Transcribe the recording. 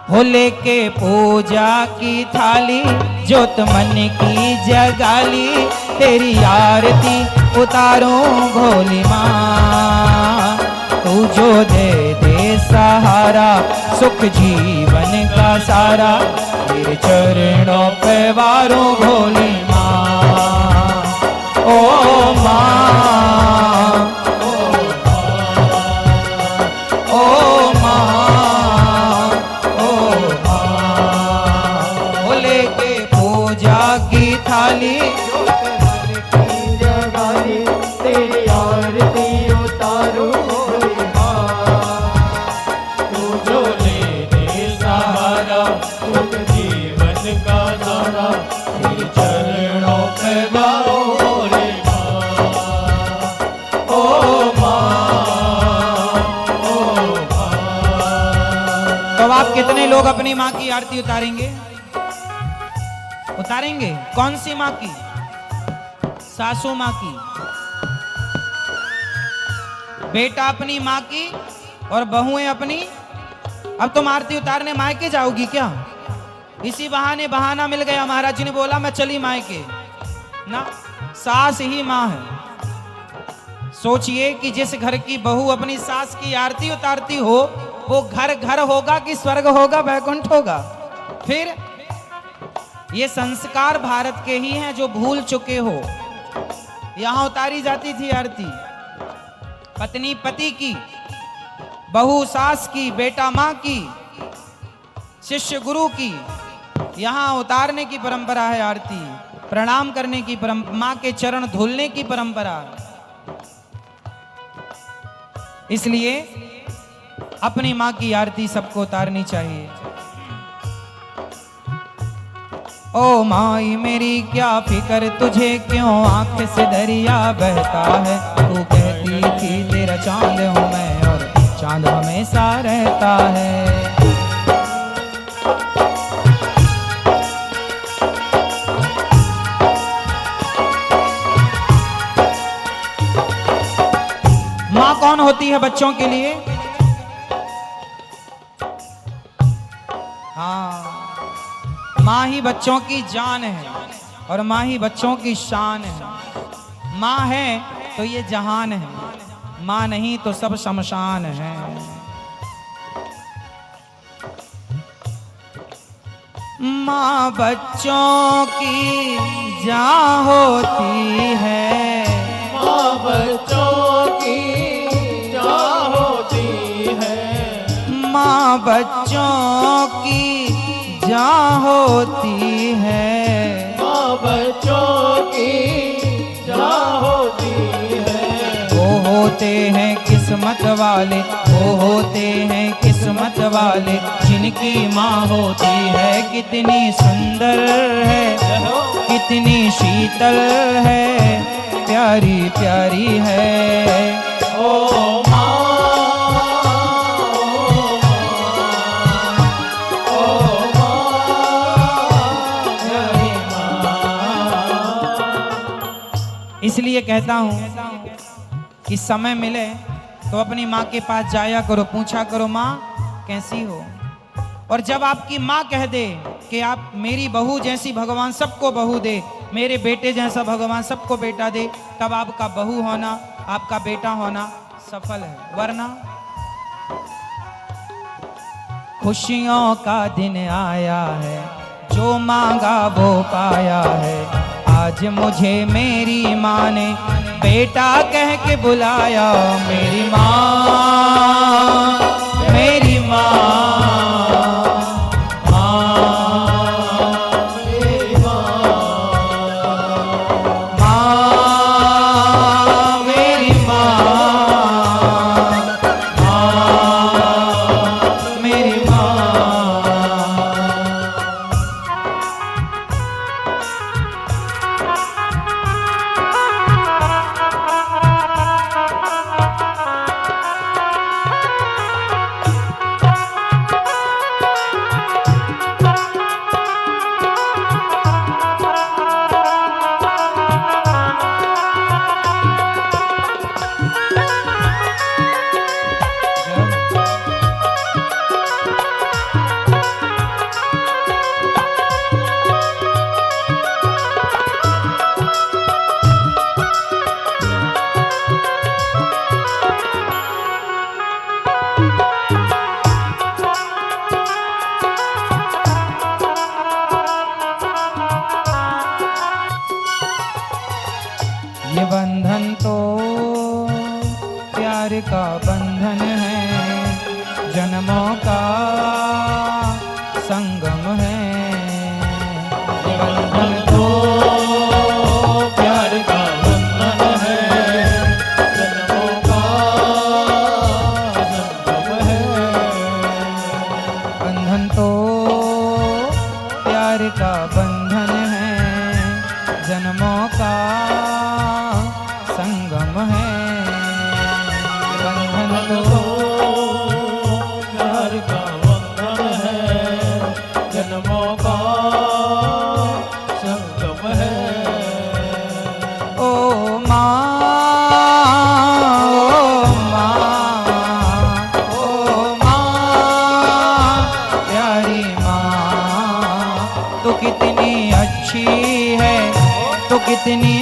हो लेके पूजा की थाली, ज्योत मन की जगाली, तेरी आरती उतारूं भोली माँ। तू जो दे दे सहारा, सुख जीवन का सारा, तेरे चरणों पे वारूं भोली माँ। ओ माँ, ओ माँ, ओ माँ। हो लेके पूजा की थाली, तेरी आरती उतारूं भोली माँ। तू जो ले दे सहारा, सुख जीवन का सारा, तेरे चरणों पे वारूं भोली माँ। ओ माँ, ओ माँ। तो आप कितने लोग अपनी माँ की आरती उतारेंगे? उतारेंगे? कौन सी माँ की? सासू माँ की। बेटा अपनी माँ की और बहुएं अपनी। अब तुम आरती उतारने मायके जाओगी क्या? इसी बहाने बहाना मिल गया, महाराज जी ने बोला मैं चली मायके ना। सास ही माँ है। सोचिए कि जिस घर की बहू अपनी सास की आरती उतारती हो, वो घर घर होगा कि स्वर्ग होगा, वैकुंठ होगा? फिर ये संस्कार भारत के ही हैं जो भूल चुके हो। यहां उतारी जाती थी आरती, पत्नी पति की, बहू सास की, बेटा मां की, शिष्य गुरु की। यहां उतारने की परंपरा है आरती, प्रणाम करने की परंपरा, मां के चरण धुलने की परंपरा है। इसलिए अपनी मां की आरती सबको उतारनी चाहिए। ओ माई मेरी क्या फिकर तुझे क्यों आंख से दरिया बहता है। तू कहती थी तेरा चांद हूँ मैं और चांद हमेशा रहता है। माँ कौन होती है बच्चों के लिए? हाँ, माँ ही बच्चों की जान है और माँ ही बच्चों की शान है। माँ है तो ये जहान है, माँ नहीं तो सब शमशान है। माँ बच्चों की जान होती है, माँ बच्चों की जान होती है। माँ बच्चों की जान होती है। माँ बच्चों की जान होती है। वो होते हैं किस्मत वाले, वो होते हैं किस्मत वाले, जिनकी माँ होती है। कितनी सुंदर है, कितनी शीतल है, प्यारी प्यारी है। ओ इसलिए कहता हूं कि समय मिले तो अपनी माँ के पास जाया करो, पूछा करो माँ कैसी हो। और जब आपकी माँ कह दे कि आप मेरी बहू जैसी भगवान सबको बहू दे, मेरे बेटे जैसा भगवान सबको बेटा दे, तब आपका बहू होना, आपका बेटा होना सफल है। वरना खुशियों का दिन आया है, जो मांगा वो पाया है। आज मुझे मेरी माँ ने बेटा कह के बुलाया। मेरी माँ, मेरी माँ, का संगम है। बंधन तो प्यार का बंधन है, जन्मों का संगम है। बंधन तो प्यार का बंधन है, जन्मों का संगम है। बंधन तो प्यार का बंधन है, जन्मों का संगम है। ओ माँ, ओ माँ, प्यारी माँ, तू कितनी अच्छी है, तू कितनी